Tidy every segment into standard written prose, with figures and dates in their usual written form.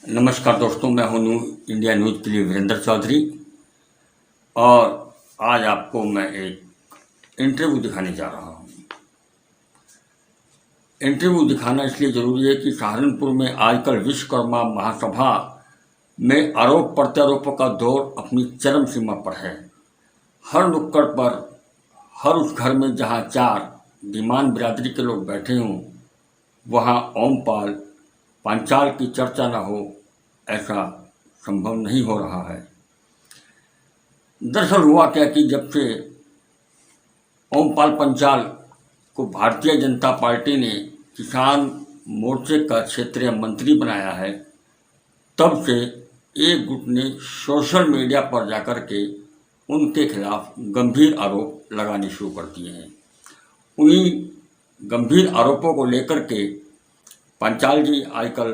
नमस्कार दोस्तों, मैं हूं इंडिया न्यूज़ के लिए वीरेंद्र चौधरी। और आज आपको मैं एक इंटरव्यू दिखाने जा रहा हूं। इंटरव्यू दिखाना इसलिए ज़रूरी है कि सहारनपुर में आजकल विश्वकर्मा महासभा में आरोप प्रत्यारोपों का दौर अपनी चरम सीमा पर है। हर नुक्कड़ पर, हर उस घर में जहां 4 धीमान बिरादरी के लोग बैठे हों, वहां ओमपाल पांचाल की चर्चा न हो, ऐसा संभव नहीं हो रहा है। दरअसल हुआ क्या कि जब से ओमपाल पांचाल को भारतीय जनता पार्टी ने किसान मोर्चे का क्षेत्रीय मंत्री बनाया है, तब से एक गुट ने सोशल मीडिया पर जाकर के उनके खिलाफ गंभीर आरोप लगाने शुरू कर दिए हैं। उन्हीं गंभीर आरोपों को लेकर के पांचाल जी आजकल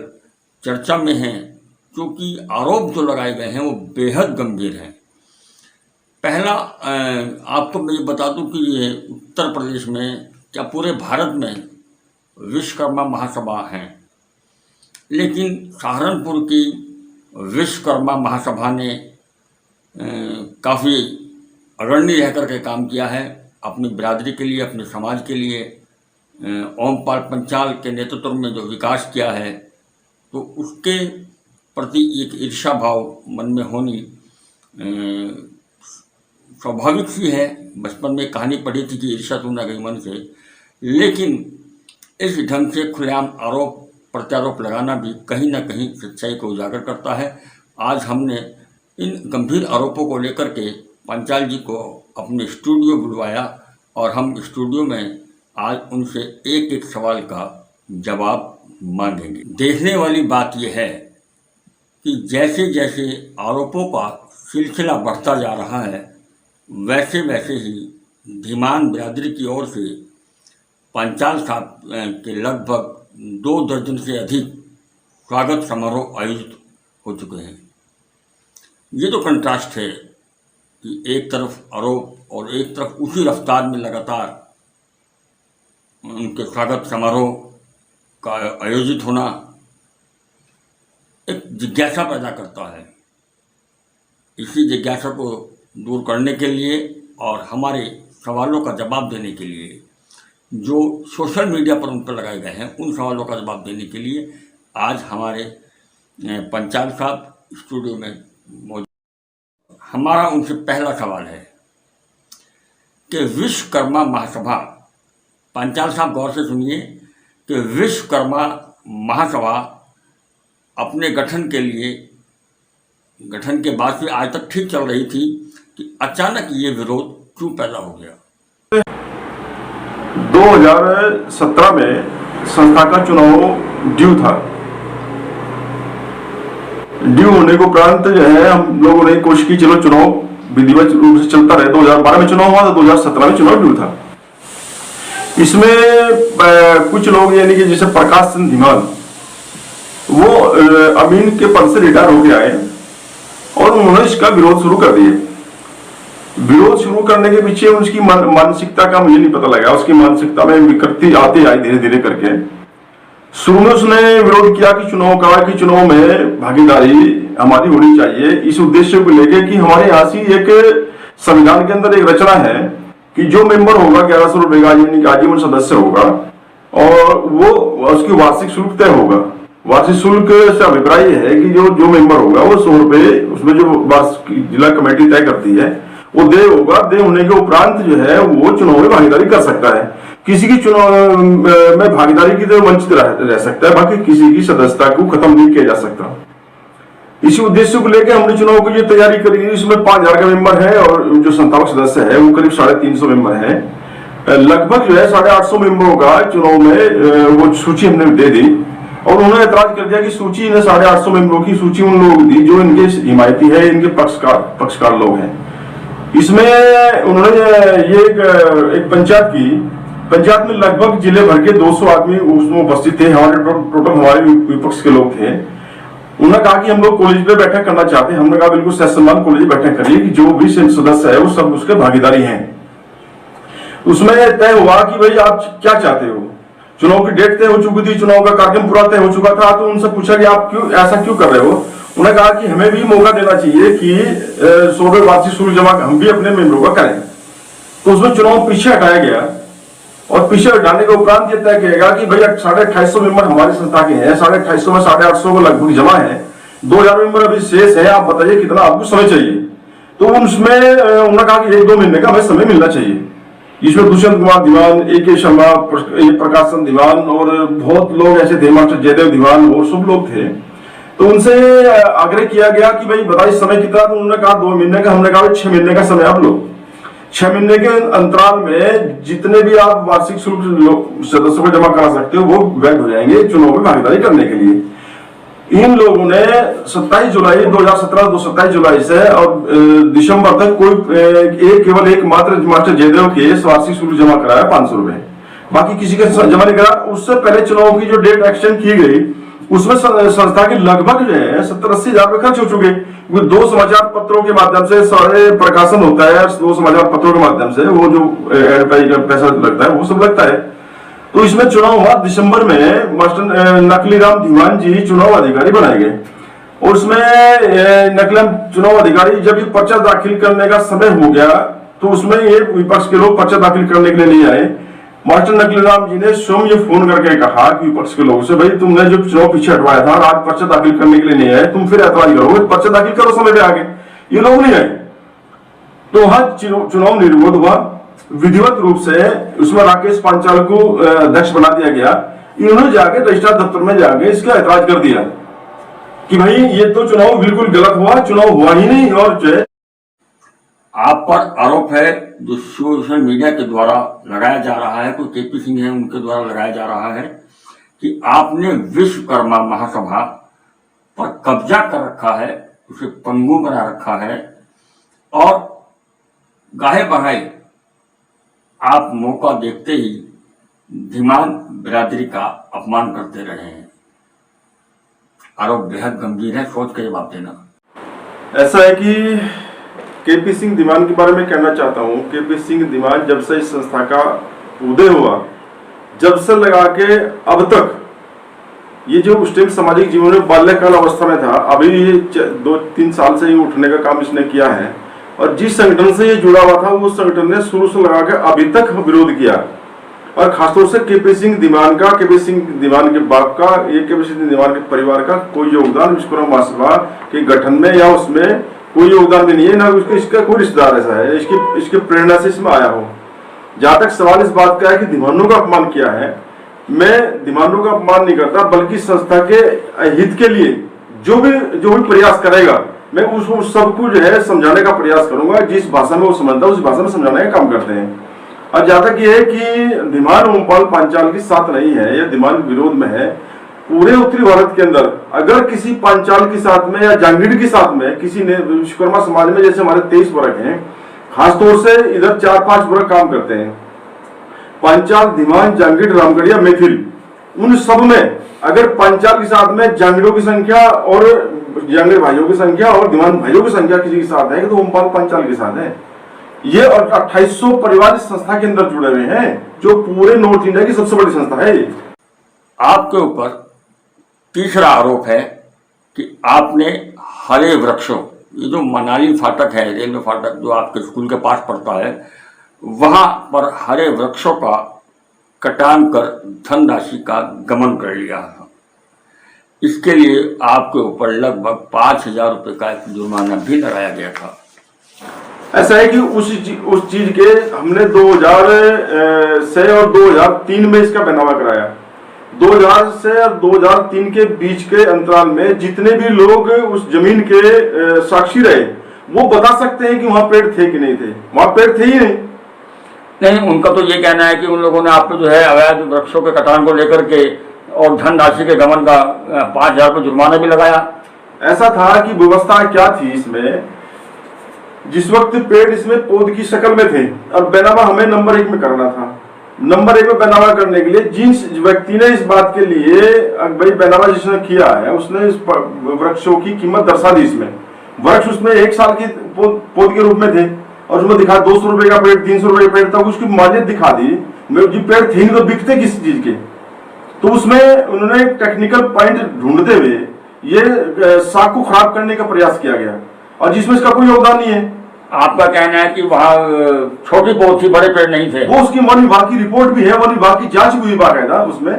चर्चा में हैं, क्योंकि आरोप जो लगाए गए हैं वो बेहद गंभीर हैं। पहला, आपको मैं ये बता दूं कि ये उत्तर प्रदेश में, क्या पूरे भारत में विश्वकर्मा महासभा हैं, लेकिन सहारनपुर की विश्वकर्मा महासभा ने काफ़ी अग्रणी रह करके काम किया है अपनी बिरादरी के लिए, अपने समाज के लिए। ओमपाल पांचाल के नेतृत्व में जो विकास किया है, तो उसके प्रति एक ईर्ष्या भाव मन में होनी स्वाभाविक सी है। बचपन में कहानी पढ़ी थी कि ईर्ष्या तो न गई मन से, लेकिन इस ढंग से खुलेआम आरोप प्रत्यारोप लगाना भी कहीं ना कहीं सच्चाई को उजागर करता है। आज हमने इन गंभीर आरोपों को लेकर के पांचाल जी को अपने स्टूडियो बुलवाया और हम स्टूडियो में आज उनसे एक एक सवाल का जवाब मांगेंगे। देखने वाली बात यह है कि जैसे जैसे आरोपों का सिलसिला बढ़ता जा रहा है, वैसे वैसे ही धीमान बिरादरी की ओर से पांचाल साहब के लगभग 2 दर्जन से अधिक स्वागत समारोह आयोजित हो चुके हैं। ये तो कंट्रास्ट है कि एक तरफ आरोप और एक तरफ उसी रफ्तार में लगातार उनके स्वागत समारोह का आयोजित होना एक जिज्ञासा पैदा करता है। इसी जिज्ञासा को दूर करने के लिए और हमारे सवालों का जवाब देने के लिए, जो सोशल मीडिया पर उन पर लगाए गए हैं, उन सवालों का जवाब देने के लिए आज हमारे पांचाल साहब स्टूडियो में मौजूद। हमारा उनसे पहला सवाल है कि विश्वकर्मा महासभा, पांचाल साहब गौर से सुनिए, कि विश्वकर्मा महासभा अपने गठन के बाद से आज तक ठीक चल रही थी कि अचानक ये विरोध क्यों पैदा हो गया? 2017 में संस्था का चुनाव ड्यू था। ड्यू होने के उपरांत जो है हम लोगों ने कोशिश की, चलो चुनाव विधिवत रूप से चलता रहे। 2012 में चुनाव हुआ था, 2017 में चुनाव ड्यू था। इसमें कुछ लोग यानी कि जैसे प्रकाश चंद धीमान, वो अमीन के पद से रिटायर होके आए और उन्होंने इसका विरोध शुरू कर दिया। विरोध शुरू करने के पीछे उसकी मानसिकता का मुझे नहीं पता लगा। उसकी मानसिकता में विकृति आती आई धीरे धीरे करके। शुरू में उसने विरोध किया कि चुनाव में भागीदारी हमारी होनी चाहिए, इस उद्देश्य को लेकर कि हमारे यहाँ से एक संविधान के अंदर एक रचना है कि जो मेंबर होगा 1100 रुपए का यानी कि आजीवन सदस्य होगा और वो उसकी वार्षिक शुल्क तय होगा। वार्षिक शुल्क से अभिप्राय है कि जो मेंबर होगा वो 100 रुपए, उसमें जो जिला कमेटी तय करती है वो दे होगा। दे होने के उपरांत जो है वो चुनाव में भागीदारी कर सकता है। किसी की चुनाव में भागीदारी की तो वंचित रह सकता है, बाकी किसी की सदस्यता को खत्म नहीं किया जा सकता। इसी उद्देश्य को लेकर हमने चुनाव की जो तैयारी करी, इसमें 5000 का मेंबर है और जो संस्थापक सदस्य है वो करीब 350 मेंबर है। लगभग जो है 850 मेंबरों का चुनाव में वो सूची हमने दे दी और उन्होंने ऐतराज कर दिया कि सूची ने 850 मेंबरों की सूची उन लोगों दी जो इनके हिमायती है, इनके पक्षकार लोग हैं। इसमें उन्होंने ये एक पंचायत में लगभग जिले भर के 200 आदमी उसमें उपस्थित थे। हमारे विपक्ष के लोग थे। उन्होंने कहा कि हम लोग कॉलेज पे बैठक करना चाहते हैं। हमने कहा बिल्कुल ससम्मान कॉलेज बैठक करिए कि जो भी सदस्य है वो सब उसके भागीदारी हैं। उसमें तय हुआ कि भाई आप क्या चाहते हो। चुनाव की डेट तय हो चुकी थी, चुनाव का कार्यक्रम पूरा तय हो चुका था। तो उनसे पूछा कि आप क्यों ऐसा क्यों कर रहे हो? उन्होंने कहा कि हमें भी मौका देना चाहिए कि 100वें वार्षिक शुल्क जमा हम भी अपने मेंबरों का करें। तो उसमें चुनाव पीछे हटाया गया और पीछे हटाने के उपरांत ये तय किया कि भाई 250 मेंबर हमारी संस्था के हैं, 250 में 850 को लगभग जमा है, 2000 मेंबर अभी शेष है, आप बताइए कितना आपको समय चाहिए? तो उसमें उन्होंने कहा कि 1-2 महीने का हमें समय मिलना चाहिए। इसमें दुष्यंत कुमार दीवान, A.K. शर्मा, प्रकाशन दीवान और बहुत लोग ऐसे थे, मास्टर जयदेव दीवान और सब लोग थे। तो उनसे आग्रह किया गया कि भाई बताइए समय कितना? तो उन्होंने कहा 2 महीने का। हमने कहा 6 महीने का समय आप लो। 6 महीने के अंतराल में जितने भी आप वार्षिक शुल्क सदस्यों को जमा करा सकते हो वो वैध हो जाएंगे चुनाव में भागीदारी करने के लिए। इन लोगों ने 27 जुलाई 2017 27 जुलाई से और दिसंबर तक कोई केवल एक मात्र मास्टर जयदेव के वार्षिक शुल्क जमा कराया 500 रुपए, बाकी किसी का जमा नहीं करा। उससे पहले चुनाव की जो डेट एक्सटेंड की गई उसमें संस्था के लगभग जो है 70-80 हजार रुपए खर्च हो चुके। 2 समाचार पत्रों के माध्यम से सारे प्रकाशन होता है, 2 समाचार पत्रों के माध्यम से वो जो एडवर्टाइज का पैसा लगता है वो सब लगता है। तो इसमें चुनाव हुआ दिसंबर में, मास्टर नकलीराम दीवान जी चुनाव अधिकारी बनाए गए और उसमें नकलीराम चुनाव अधिकारी जब ये पर्चा दाखिल करने का समय हो गया तो उसमें ये विपक्ष के लोग पर्चा दाखिल करने के लिए नहीं आए। मास्टर नकलीराम जी ने स्वयं ये फोन करके कहा कि विपक्ष के लोगों से, भाई तुमने जो चुनाव पीछे हटवाया था आज पर्चा दाखिल करने के लिए नहीं आए, तुम फिर ऐतराज करोगे, पर्चा दाखिल करो समय पे आगे। ये लोग नहीं आए तो वहां चुनाव निर्विरोध हुआ विधिवत रूप से। उसमें राकेश पांचाल को अध्यक्ष बना दिया गया। इन्होंने जाके रजिस्ट्रार दफ्तर में जाके इसका ऐतराज कर दिया कि भाई ये तो चुनाव बिल्कुल गलत हुआ, चुनाव हुआ ही नहीं। और जो आप पर आरोप है जो सोशल मीडिया के द्वारा लगाया जा रहा है, कोई केपी सिंह है उनके द्वारा लगाया जा रहा है कि आपने विश्वकर्मा महासभा पर कब्जा कर रखा है, उसे पंगु बना रखा है और गाहे बहाए आप मौका देखते ही धीमान बिरादरी का अपमान करते रहे हैं। आरोप बेहद गंभीर है, सोच के जवाब देना। ऐसा है कि केपी सिंह दीवान के बारे में कहना चाहता हूं। केपी सिंह दीवान जब से इस संस्था का उदय हुआ, जब से लगा के अब तक, ये जो उस टाइम सामाजिक जीवन में बाल्यकाल अवस्था में था, अभी ये 2-3 साल से ही उठने का काम इसने किया है और जिस संगठन से ये जुड़ा हुआ था उस संगठन ने शुरू से लगा के अभी तक विरोध किया। और खासतौर से केपी सिंह दीवान का, केपी सिंह दीवान के बाप का, ये केपी सिंह दीवान के परिवार का कोई योगदान विश्वकर्मा महासभा के गठन में या उसमें कोई योगदान भी नहीं है, ना इसका कोई रिश्तेदार ऐसा है इसकी प्रेरणा से इसमें आया हो। जहां तक सवाल इस बात का है कि दीवानों का अपमान किया है, मैं दीवानों का अपमान नहीं करता, बल्कि संस्था के हित के लिए जो भी प्रयास करेगा मैं उसको सबको जो है समझाने का प्रयास करूंगा। जिस भाषा में वो समझता है उस भाषा में समझाने का काम करते हैं। और जहां तक ये है कि धीमान ओमपाल पांचाल के साथ नहीं है या धीमान विरोध में है, पूरे उत्तरी भारत के अंदर अगर किसी पांचाल के साथ में या जांगीड़ के साथ में किसी ने, विश्वकर्मा समाज में जैसे हमारे 23 वर्ग हैं, खासतौर से इधर 4-5 वर्ग काम करते हैं, पांचाल, धीमान, जांगीड़, रामगढ़िया, मैथिल, उन सब में अगर पांचाल के साथ में जांगीड़ों की संख्या और जांगीड़ भाइयों की संख्या और धीमान भाइयों की संख्या किसी के साथ है तो ओमपाल पांचाल के साथ है। ये 2800 परिवार इस संस्था के अंदर जुड़े हुए हैं जो पूरे नॉर्थ इंडिया की सबसे बड़ी संस्था है। आपके ऊपर तीसरा आरोप है कि आपने हरे वृक्षों, ये जो मनाली फाटक है, रेलवे फाटक जो आपके स्कूल के पास पड़ता है, वहां पर हरे वृक्षों का कटान कर धनराशि का गमन कर लिया था। इसके लिए आपके ऊपर लगभग 5,000 रुपये का एक जुर्माना भी लगाया गया था। ऐसा है कि उस चीज के हमने 2000 से और 2003 में इसका बनावा कराया। 2000 से और 2003 के बीच के अंतराल में जितने भी लोग उस जमीन के साक्षी रहे वो बता सकते हैं कि वहां पेड़ थे कि नहीं थे। वहां पेड़ थे ही नहीं। उनका तो ये कहना है कि उन लोगों ने आपको जो है अवैध वृक्षों के कटान को लेकर के और धनराशि के गमन का 5,000 रुपये जुर्माना भी लगाया। ऐसा था कि व्यवस्था क्या थी इसमें, जिस वक्त पेड़ इसमें पौध की शक्ल में थे और बैनामा हमें नंबर 1 में करना था। नंबर 1 में बैनामा करने के लिए जिस व्यक्ति ने इस बात के लिए भाई बैनामा जिसने किया है उसने इस वृक्षों की कीमत दर्शा दी। इसमें वृक्ष उसमें 1 साल के पौध के रूप में थे और उसमें दिखा 200 रुपए का पेड़, 300 रुपए का पेड़ था, उसकी मालियत दिखा दी। जी पेड़ थे नहीं तो बिकते किस चीज के, तो उसमें उन्होंने टेक्निकल पॉइंट ढूंढते हुए ये साख को खराब करने का प्रयास किया गया और जिसमें इसका कोई योगदान नहीं है। आपका कहना है कि वहाँ छोटी बहुत सी बड़े पेड़ नहीं थे। वो उसकी वन विभाग की रिपोर्ट भी है, वन विभाग की जांच भी बाकायदा, उसमें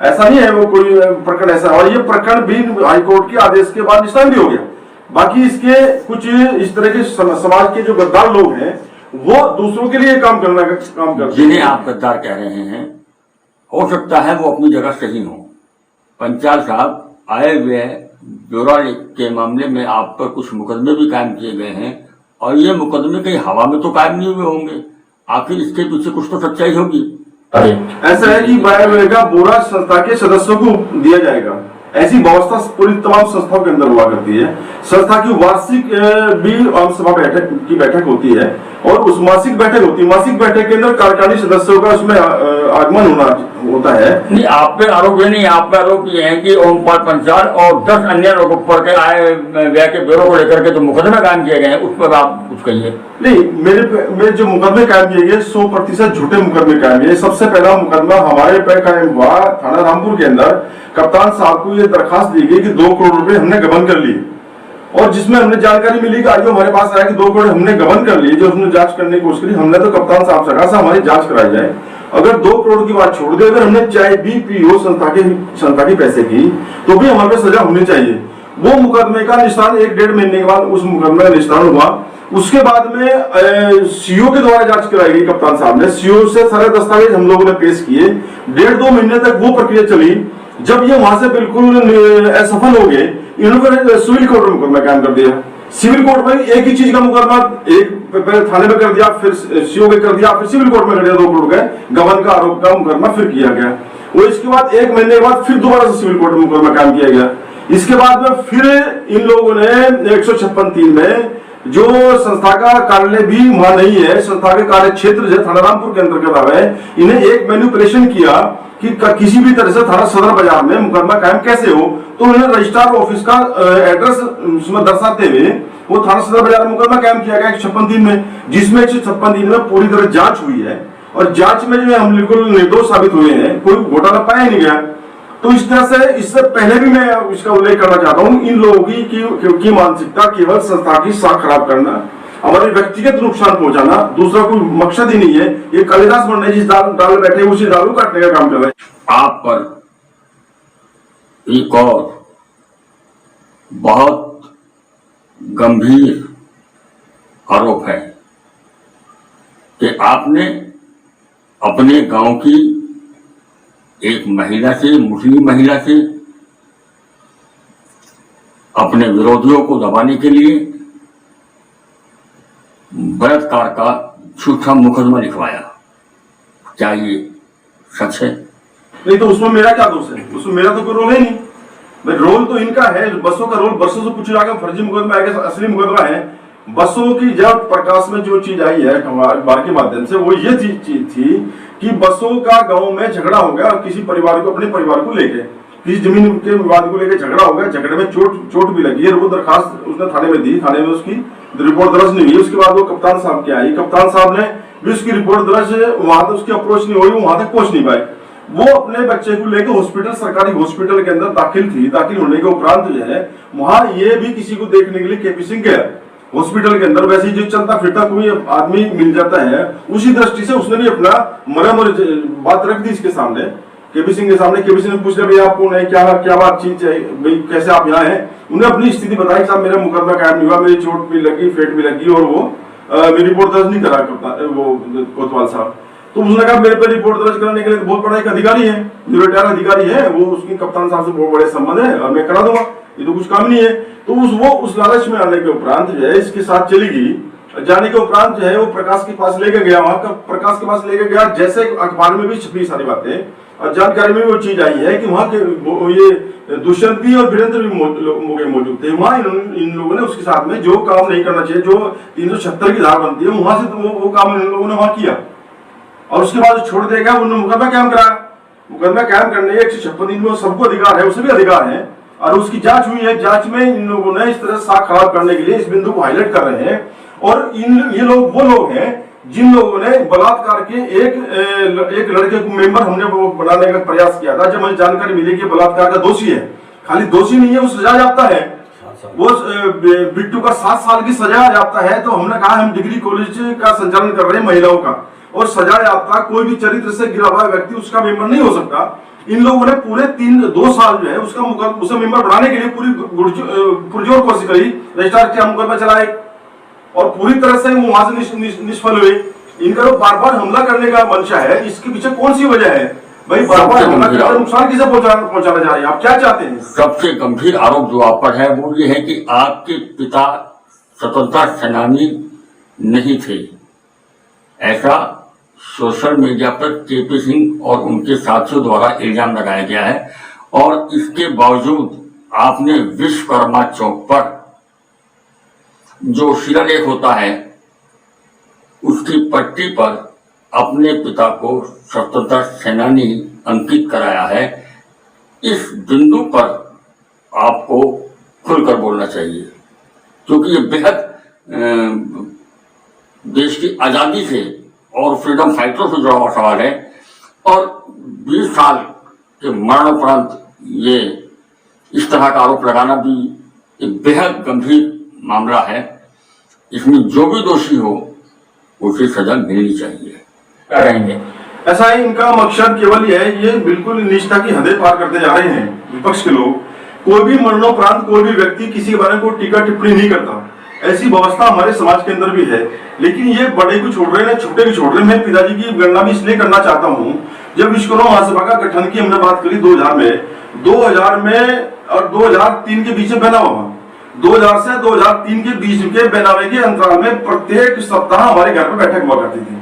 ऐसा नहीं है वो कोई प्रकरण ऐसा, और ये प्रकरण भी हाईकोर्ट के आदेश के बाद निष्ठान भी हो गया। बाकी इसके कुछ इस तरह के समाज के जो गद्दार लोग हैं वो दूसरों के लिए काम करते, जिन्हें आप गद्दार कह रहे हैं, हो सकता है वो अपनी जगह सही हो। पंचाल साहब, आए हुए ब्यौरा के मामले में आप पर कुछ मुकदमे भी कायम किए गए हैं और ये मुकदमे कहीं हवा में तो कायम नहीं हुए होंगे, आखिर इसके पीछे कुछ तो सच्चाई होगी। ऐसा है कि बायोवेल का बोरा संस्था के सदस्यों को दिया जाएगा, ऐसी व्यवस्था पूरी तमाम संस्थाओं के अंदर हुआ करती है। संस्था की वार्षिक भी आम सभा बैठक होती है और उस मासिक बैठक होती है, मासिक बैठक के अंदर कार्यकारिणी सदस्यों का उसमें आगमन होता है। नहीं, आप पे आरोप ये नहीं, आप पे आरोप ये है कि ओमपाल पंचाल और 10 अन्य लोगों पर के आए व्यय के ब्यूरो को लेकर के जो मुकदमे कायम किए गए हैं उस पर आप कुछ कहिए। नहीं, मेरे जो मुकदमे कायम किए गए 100% झूठे मुकदमे कायम किए। सबसे पहला मुकदमा हमारे पे कायम हुआ थाना रामपुर के अंदर, कप्तान साहब को ये दरखास्त दी गई कि 2 करोड़ रुपए हमने गबन कर लिए और जिसमें हमने जानकारी मिली कि आईओ हमारे पास आया कि 2 करोड़ हमने गबन कर लिए, जो हमने जांच करने की कोशिश करी। हमने तो कप्तान साहब से कहा हमारी जांच कराई जाए, अगर 2 करोड़ की बात छोड़ दे, अगर हमने चाहे भी पीओ संस्था के पैसे की तो भी हमारे सजा होनी चाहिए। वो मुकदमे का निष्ठान 1-1.5 महीने के बाद उस मुकदमे का निष्ठान हुआ। उसके बाद में सीओ के द्वारा जांच कराई गई। कप्तान साहब ने सीओ से सारे दस्तावेज हम लोगों ने पेश किए। 1.5-2 महीने तक वो प्रक्रिया चली। जब ये वहां से बिल्कुल असफल हो गए, इन्होंने सिविल कोर्ट में मुकदमा कायम कर दिया। सिविल कोर्ट में एक ही चीज का मुकदमा एक पहले थाने में कर दिया, फिर सीओ में कर दिया, फिर सिविल कोर्ट में कर दिया। 2 करोड़ का गबन का आरोप का मुकदमा फिर किया गया। वो इसके बाद 1 महीने के बाद फिर दोबारा से सिविल कोर्ट में मुकदमा कायम किया गया। इसके बाद में फिर इन लोगों ने 156(3) में जो संस्था का कार्यालय भी वहां नहीं है, संस्था के कार्य क्षेत्र जो थाना रामपुर के अंतर्गत आवे, इन्हें एक मैनिपुलेशन किया कि किसी भी तरह से थाना सदर बाजार में मुकदमा कायम कैसे हो। तो उन्होंने रजिस्ट्रार ऑफिस का एड्रेस उसमें दर्शाते हुए वो थाना सदर बाजार में मुकदमा कायम किया गया 156(3) में, जिसमें 156(3) में पूरी तरह जांच हुई है और जांच में जो हम बिल्कुल निर्दोष साबित हुए हैं, कोई घोटाला पाया नहीं गया। तो इस तरह से इससे पहले भी मैं इसका उल्लेख करना चाहता हूं, इन लोगों की मानसिकता केवल संस्था की साख खराब करना, हमारे व्यक्तिगत नुकसान पहुंचाना, दूसरा कोई मकसद ही नहीं है। ये कालिदास बनने जिस डाल में बैठे उसी दारू काटने का काम कर रहे हैं। आप पर एक और बहुत गंभीर आरोप है कि आपने अपने गांव की एक महिला से, मुस्लिम महिला से, अपने विरोधियों को दबाने के लिए बलात्कार का झूठा मुकदमा लिखवाया। क्या ये सच है? नहीं तो उसमें मेरा क्या दोष है? उसमें मेरा तो कोई रोल है नहीं। रोल तो इनका है। बसों का रोल, बसों से पूछ जाएगा फर्जी मुकदमा है, असली मुकदमा है। बसों की जब प्रकाश में जो चीज आई है अखबार के माध्यम से, वो ये चीज थी कि बसों का गांव में झगड़ा हो गया और किसी परिवार को, अपने परिवार को लेके किसी जमीन के विवाद को लेकर झगड़ा हो गया। झगड़े में चोट भी लगी है। वो दरखास्त उसने थाने में दी, थाने में उसकी रिपोर्ट दर्ज नहीं हुई। उसके बाद वो कप्तान साहब की आई, कप्तान साहब ने भी उसकी रिपोर्ट दर्ज, वहां तक उसकी अप्रोच नहीं हुई, वहां तक पहुंच नहीं पाए। वो अपने बच्चे को लेकर हॉस्पिटल, सरकारी हॉस्पिटल के अंदर दाखिल थी। दाखिल होने के उपरांत जो है वहां ये भी किसी को देखने के लिए केपी सिंह गया हॉस्पिटल के अंदर। वैसे ही जो चलता फिरता कोई आदमी मिल जाता है, उसी दृष्टि से उसने भी अपना मरम बात रख दी इसके सामने, केपी सिंह के सामने। केपी सिंह ने पूछ लिया भाई आप कौन है, क्या बातचीत है, भाई कैसे आप यहाँ हैं। उन्हें अपनी स्थिति बताई, साहब मेरा मुकदमा कायम नहीं हुआ, मेरी चोट भी लगी, फेट भी लगी और वो मेरी रिपोर्ट दर्ज नहीं करा वो कोतवाल साहब। तो उसने कहा मेरे पे रिपोर्ट दर्ज कराने के लिए बहुत बड़ा एक अधिकारी है, जो रिटायर अधिकारी है, वो उसकी कप्तान साहब से बहुत बड़े संबंध है और मैं करा दूंगा, ये तो कुछ काम नहीं है। तो उस लालच में आने के उपरांत जो है इसके साथ चली गई। जाने के उपरांत जो है वो प्रकाश के पास लेके गया, वहां का प्रकाश के पास लेके गया। जैसे अखबार में भी छपी सारी बातें और जानकारी में वो चीज आई है कि वहां के ये दुष्यंत भी और वीरेंद्र भी मौजूद थे। वहां इन लोगों ने उसके साथ में जो काम नहीं करना चाहिए, जो 376 की धारा बनती है, वहां से वो काम इन लोगों ने वहां किया और उसके बाद छोड़ दिया गया। उन्होंने मुकदमा कायम कराया। मुकदमा कायम करने 156 दिन में सबको अधिकार है, उसे भी अधिकार है और उसकी जांच हुई है। जांच में इन लोगों ने इस तरह साख खराब करने के लिए इस बिंदु को हाईलाइट कर रहे हैं। और ये लोग वो लोग हैं जिन लोगों ने बलात्कार के एक लड़के को मेंबर हमने वो बनाने का प्रयास किया था, जब मुझे जानकारी मिली कि बलात्कार का दोषी है, खाली दोषी नहीं है, वो सजा याफ्ता है, वो बिट्टू का 7 साल की सजा याफ्ता है, तो हमने कहा हम डिग्री कॉलेज का संचालन कर रहे हैं महिलाओं का, और सजा याफ्ता कोई भी चरित्र से गिरा हुआ व्यक्ति उसका मेंबर नहीं हो सकता। इन लोगों ने पूरे 2 साल जो है उसे मेंबर बनाने के लिए पूरी पुरजोर कोशिश करी, रजिस्ट्रार के मुकदमा चलाए और पूरी तरह से वो वहां से निष्फल हुए। इनका तो बार बार हमला करने का मंशा है, इसके पीछे कौन सी वजह है भाई? बार बार हमला करके नुकसान किसे पहुंचाना जा रहे हैं? आप क्या चाहते हैं? सबसे गंभीर आरोप जो आप पर है वो ये है कि आपके पिता स्वतंत्रता सेनानी नहीं थे, ऐसा सोशल मीडिया पर केपी सिंह और उनके साथियों द्वारा इल्जाम लगाया गया है। और इसके बावजूद आपने विश्वकर्मा चौक पर जो शिलालेख होता है उसकी पट्टी पर अपने पिता को स्वतंत्रता सेनानी अंकित कराया है। इस बिंदु पर आपको खुलकर बोलना चाहिए, क्योंकि ये बेहद देश की आज़ादी से और फ्रीडम फाइटरों से जुड़ा हुआ सवाल है। और 20 साल के मरणोपरांत ये इस तरह का आरोप लगाना भी एक बेहद गंभीर मामला है। इसमें जो भी दोषी हो उसे सजा मिलनी चाहिए। करेंगे ऐसा ही इनका मकसद केवल यह है, ये बिल्कुल निष्ठा की हदें पार करते जा रहे हैं विपक्ष के लोग। कोई भी मरणोपरांत कोई भी व्यक्ति किसी के बारे में कोई टीका टिप्पणी नहीं करता, ऐसी व्यवस्था हमारे समाज के अंदर भी है। लेकिन ये बड़े को छोड़ रहे हैं, छोटे को छोड़ रहे हैं। मैं पिताजी की गणना भी इसलिए करना चाहता हूँ, जब विश्वकर्मा महासभा का गठन की हमने बात करी 2000 में और 2003 के बीच में बना हुआ, 2000 से 2003 के बीच के बनावे के अंतराल में प्रत्येक सप्ताह हमारे घर पर बैठक हुआ करती थी।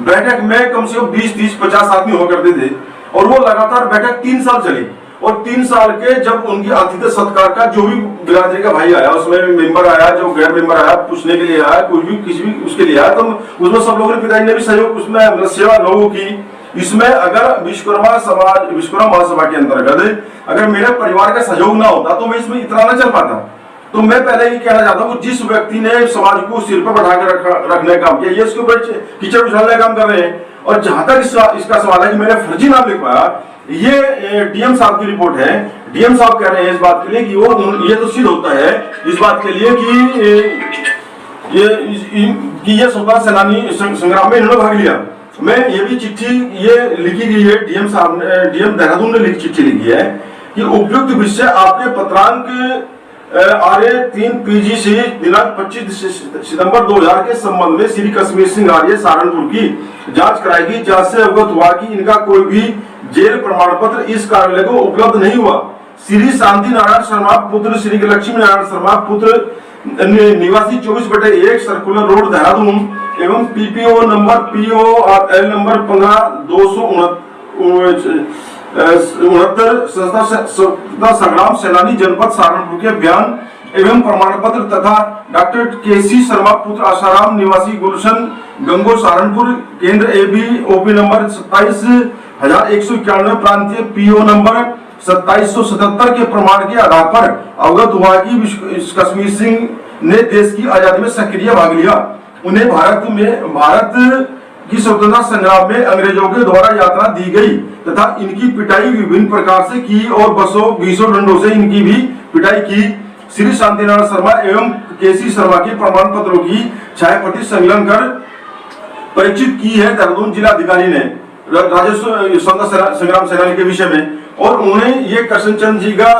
बैठक में कम से कम 20, 30, 50 आदमी हुआ करते थे और वो लगातार बैठक 3 साल चली। और 3 साल के जब उनकी आतिथ्य सत्कार का जो भी बिरादरी का भाई आया, उसमें मेंबर आया, जो गैर मेंबर आया, पूछने के लिए आया, कोई भी किसी भी उसके लिए आया, तो उसमें सब लोगों ने, पिताजी ने भी सहयोग उसमें सेवा लोगों की। इसमें अगर विश्वकर्मा महासभा के अंतर्गत अगर मेरे परिवार का सहयोग ना होता तो मैं इसमें इतना ना चल पाता। तो मैं पहले ही कहना चाहता हूँ, जिस व्यक्ति ने समाज को सिर पर बैठा कर रखने का काम किया, ये इसके ऊपर कीचड़ उछालने का काम कर रहे हैं। और जहां तक इसका सवाल है कि मैंने फर्जी नाम लिखवाया, ये डीएम साहब की रिपोर्ट है। डीएम साहब कह रहे हैं इस बात के लिए कि वो ये तो सिद्ध होता है इस बात के लिए कि ये स्वतंत्रता सेनानी संग्राम में इन्होंने भाग लिया। मैं ये भी चिट्ठी ये लिखी गई है, डीएम साहब ने, डीएम देहरादून ने चिट्ठी लिखी है कि उपयुक्त विषय आपके पत्रांक आर्य 3 PGC दिनांक 25 सितंबर 2000 के संबंध में श्री कश्मीर सिंह आर्य सहारनपुर की जांच कराएगी। जांच से अवगत हुआ कि इनका कोई भी जेल प्रमाण पत्र इस कार्यालय को उपलब्ध नहीं हुआ। श्री शांति नारायण शर्मा पुत्र श्री लक्ष्मी नारायण शर्मा पुत्र निवासी 24/1 सर्कुलर रोड देहरादून एवं PPO नंबर PORL नंबर 15/269 स्वतंत्रता संग्राम सेनानी जनपद सहारनपुर के बयान एवं प्रमाण पत्र तथा डॉक्टर KC शर्मा पुत्र आसाराम निवासी गुलशन गंगोर सहारनपुर केंद्र AB OP नंबर 27,191 प्रांतीय PO नंबर 2777 के प्रमाण के आधार पर अवगत हुआ कि कश्मीर सिंह ने देश की आजादी में सक्रिय भाग लिया। उन्हें भारत की स्वतंत्रता संग्राम में अंग्रेजों के द्वारा यात्रा दी गई तथा इनकी पिटाई विभिन्न प्रकार से की और बीसों डंडों से इनकी भी पिटाई की। श्री शांतिनारायण शर्मा एवं KC शर्मा के प्रमाण पत्रों की छायाप्रति संकलन कर परिचित की है देहरादून जिला अधिकारी ने राजस्व स्वतंत्रता संग्राम सेनानी के विषय में। और उन्हें ये करशनचंद जी का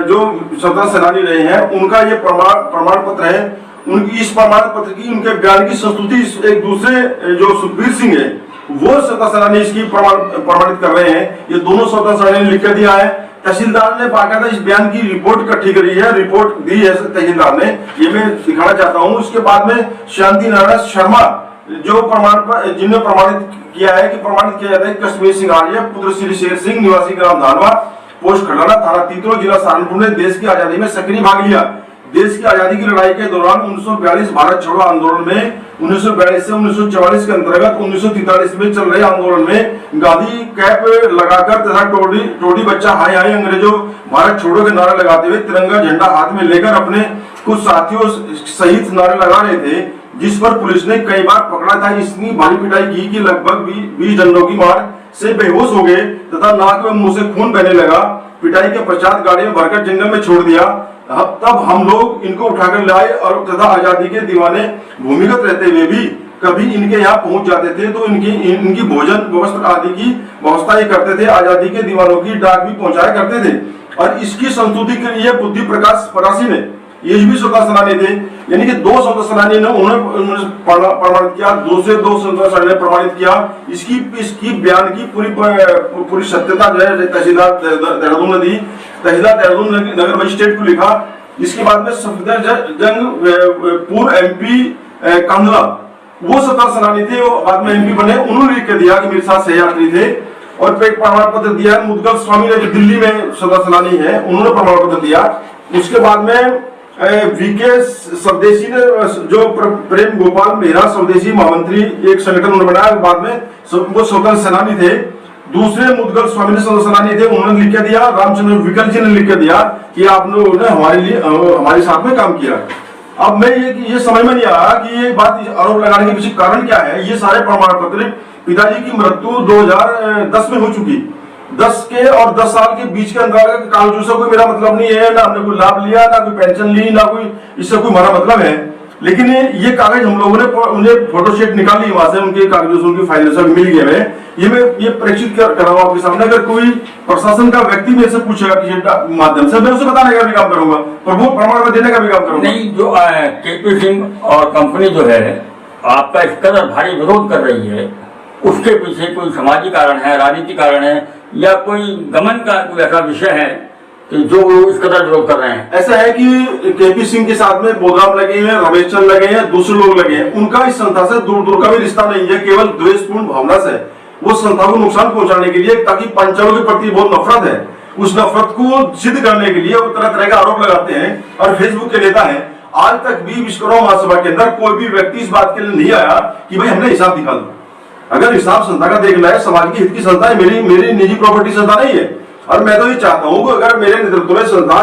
जो स्वतंत्रता सेनानी रहे हैं उनका ये प्रमाण पत्र है। उनकी इस प्रमाण पत्र की उनके बयान की संस्तुति एक दूसरे जो सुखबीर सिंह है वो स्वतंत्रता सेनानी इसकी प्रमाणित कर रहे हैं। ये दोनों स्वतंत्रता सेनानी लिख कर दिया है। तहसीलदार ने बाकायदा इस बयान की रिपोर्ट इकट्ठी करी है, रिपोर्ट दी है तहसीलदार ने, ये मैं दिखाना चाहता हूँ। उसके बाद में शांति नारायण शर्मा जो जिन्हें प्रमाणित किया है कि प्रमाणित किया जाता है कश्मीर सिंह आर्य पुत्र श्री शेर सिंह निवासी ग्राम धानवा पोस्ट खटाना थाना तीतरो जिला सहारनपुर ने देश की आजादी में सक्रिय भाग लिया। देश की आजादी की लड़ाई के दौरान 1942 भारत छोड़ो आंदोलन में 1942 से 1944 के अंतर्गत 1943 में चल रहे आंदोलन में गांधी कैप लगाकर तथा टोडी बच्चा हाय हाय अंग्रेजों भारत छोड़ो के नारा लगाते हुए तिरंगा झंडा हाथ में लेकर अपने कुछ साथियों सहित नारे लगा रहे थे। जिस पर पुलिस ने कई बार पकड़ा था। इतनी भारी पिटाई की कि लगभग 20 डंडों की मार से बेहोश हो गए तथा नाक में मुंह से खून बहने लगा। पिटाई के पश्चात गाड़ी में भरकर जंगल में छोड़ दिया। तब हम लोग इनको उठाकर लाए और तथा आजादी के दीवाने भूमिगत रहते हुए भी कभी इनके यहाँ पहुंच जाते थे तो इनकी भोजन व्यवस्था आदि की व्यवस्था ही करते थे। आजादी के दीवानों की डाक भी पहुंचाया करते थे। और इसकी संस्तुति के लिए बुद्धि प्रकाश फरासी ने, ये भी स्वतंत्रता सेनानी थे, यानी कि 2 स्वतंत्रता सेनानी ने उन्होंने प्रमाणित किया, 2 से 2 स्वतंत्रता सेनानी ने प्रमाणित किया। इसकी बयान की पूरी सत्यता जो है तहसीलदार देहरादून ने दी। तहसीलदार देहरादून नगर मजिस्ट्रेट को लिखा। इसके बाद में सफदरजंग पूर्व MP कांधला, वो स्वतंत्रता सेनानी थे, वो बाद में MP बने। उन्होंने लिख के दिया कि मेरे साथ सहयात्री थे और एक प्रमाण पत्र दिया। मुदगल स्वामी ने जो दिल्ली में स्वतंत्रता सेनानी है, उन्होंने प्रमाण पत्र दिया। उसके बाद में VK स्वदेशी ने, जो प्रेम गोपाल मेहरा स्वदेशी महामंत्री एक संगठन उन्होंने बनाया, बाद में वो स्वतंत्र सेनानी थे। दूसरे मुदगल स्वामी ने स्वतंत्र सेनानी थे, उन्होंने लिख के दिया। रामचंद्र विकल जी ने लिख के दिया कि आप लोगों ने हमारे साथ में काम किया। अब मैं ये समझ में नहीं आया कि ये बात आरोप लगाने के पीछे कारण क्या है। ये सारे प्रमाण पत्र, पिताजी की मृत्यु 2010 में हो चुकी, 10 के और 10 साल के बीच के अंतराल के कागजों से कोई मेरा मतलब नहीं है, ना हमने कोई लाभ लिया, ना कोई पेंशन ली, ना कोई इससे कोई हमारा मतलब है। लेकिन ये कागज हम लोगों ने उन्हें फोटोस्टेट निकाल ली वहां से, उनके कागजों से, उनकी फाइलों से मिल गए हैं। ये परीक्षित कर रहा हूं आपके सामने। अगर कोई प्रशासन का व्यक्ति मेरे से पूछेगा किसी माध्यम से, मैं उसे बताने का भी काम करूंगा, प्रभु प्रमाण में देने का भी काम करूंगा। नहीं, जो KP सिंह और कंपनी जो है आपका इस कदर भारी विरोध कर रही है, उसके पीछे कोई समाजी कारण है, राजनीतिक कारण है, या कोई गमन का कोई ऐसा विषय है कि जो इस कदर विरोध कर रहे हैं? ऐसा है कि KP सिंह के साथ में बोधराम लगे हैं, रमेश चंद लगे हैं, दूसरे लोग लगे हैं। उनका इस संस्था से दूर दूर का भी रिश्ता नहीं है, केवल द्वेषपूर्ण भावना से वो संस्था को नुकसान पहुंचाने के लिए, ताकि पंचालों के प्रति बहुत नफरत है, उस नफरत को सिद्ध करने के लिए वो तरह तरह का आरोप लगाते हैं। और फेसबुक के नेता है, आज तक भी विश्वकर्मा महासभा के अंदर कोई भी व्यक्ति इस बात के लिए नहीं आया कि भाई हमने हिसाब दिखा दो। अगर हिसाब संस्था का देखना है, समाज की हित की संस्था है, मेरी निजी प्रॉपर्टी संस्था नहीं है। और मैं तो ये चाहता हूं कि अगर मेरे नेतृत्व में संस्था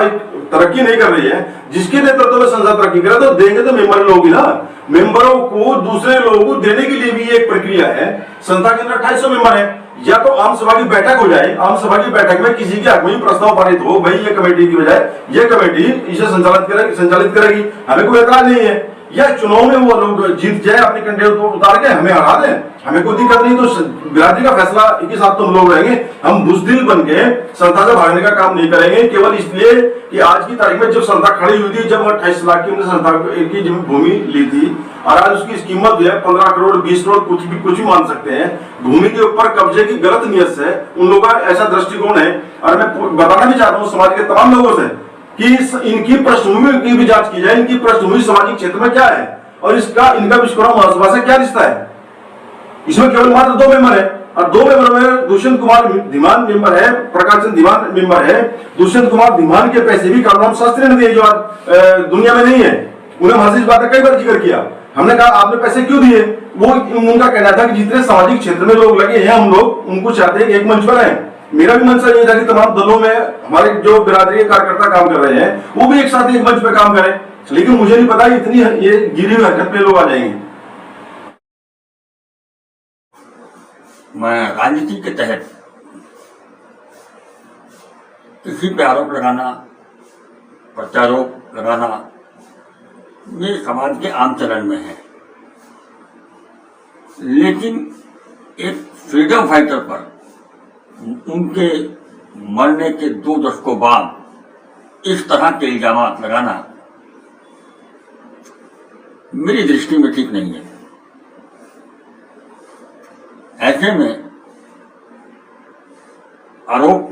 तरक्की नहीं कर रही है, जिसके नेतृत्व में संस्था तरक्की करे तो देंगे तो मेंबर लोग ही ना। मेंबरों को दूसरे लोगों को देने के लिए भी एक प्रक्रिया है। संस्था के अंदर 2800 मेंबर है। या तो आम सभा की बैठक हो जाए, आम सभा की बैठक में किसी के हक में प्रस्ताव पारित हो, भाई ये कमेटी की बजाय ये कमेटी इसे संचालित करेगी, हमें कोई एतराज नहीं है। या चुनाव में वो लोग जीत जाए, अपने कैंडिडेट को उतार के हमें हरा दें, हमें कोई दिक्कत नहीं। तो बिरादरी का फैसला के साथ तो हम लोग रहेंगे। हम बुजदिल बन के संस्था से भागने का काम नहीं करेंगे, केवल इसलिए कि आज की तारीख में जब संस्था खड़ी हुई थी, जब 28 लाख की हमने संस्था की भूमि ली थी, और आज उसकी कीमत जो है 15 करोड़ 20 करोड़ कुछ भी मान सकते हैं। भूमि के ऊपर कब्जे की गलत नियत से उन लोगों का ऐसा दृष्टिकोण है। और मैं बताना भी चाहता हूँ समाज के तमाम लोगों से कि इनकी पृष्ठभूमि की भी जांच की जाए, इनकी पृष्ठभूमि सामाजिक क्षेत्र में क्या है और इनका विश्वकर्मा महासभा से क्या रिश्ता है। इसमें केवल मात्र 2 मेंबर है, और 2 मेंबर में दुष्यंत कुमार धीमान मेंबर है, प्रकाश चंद धीमान मेंबर है। दुष्यंत कुमार धीमान के पैसे भी कालराम शास्त्री ने दिए, जो आज दुनिया में नहीं है। उन्हें वहां से इस बात का कई बार जिक्र किया। हमने कहा आपने पैसे क्यों दिए? वो उनका कहना था कि जितने सामाजिक क्षेत्र में लोग लगे हैं, हम लोग उनको चाहते हैं एक मंच पर आए। मेरा भी मंशा ये था कि तमाम दलों में हमारे जो बिरादरी के कार्यकर्ता काम कर रहे हैं, वो भी एक साथ एक मंच पर काम करें। लेकिन मुझे नहीं पता इतनी ये गिरी हुई हरकत पे लोग आ जाएंगे। मैं राजनीति के तहत किसी पे आरोप लगाना, प्रत्यारोप लगाना, ये समाज के आम चलन में है। लेकिन एक फ्रीडम फाइटर पर उनके मरने के 2 दशकों बाद इस तरह के इल्जामात लगाना मेरी दृष्टि में ठीक नहीं है। ऐसे में आरोप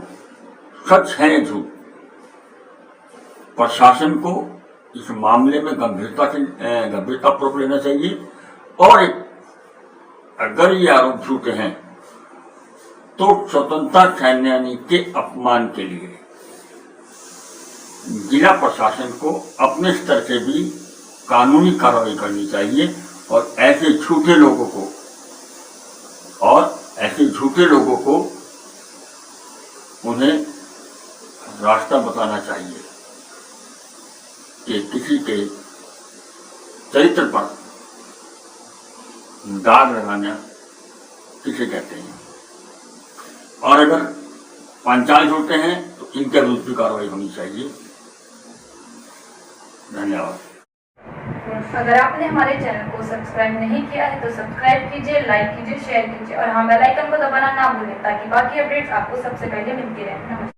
सच है या झूठ, प्रशासन को इस मामले में गंभीरतापूर्वक लेना चाहिए। और अगर ये आरोप झूठे हैं तो स्वतंत्रता सेनानी के अपमान के लिए जिला प्रशासन को अपने स्तर से भी कानूनी कार्रवाई करनी चाहिए और ऐसे झूठे लोगों को उन्हें रास्ता बताना चाहिए कि किसी के चरित्र पर दाग लगाना किसे कहते हैं। और अगर 45 होते हैं तो इनके विरुद्ध भी कार्रवाई होनी चाहिए। धन्यवाद। अगर आपने हमारे चैनल को सब्सक्राइब नहीं किया है तो सब्सक्राइब कीजिए, लाइक कीजिए, शेयर कीजिए और हाँ बेल आइकन को दबाना ना भूलें ताकि बाकी अपडेट्स आपको सबसे पहले मिलती रहें। नमस्कार।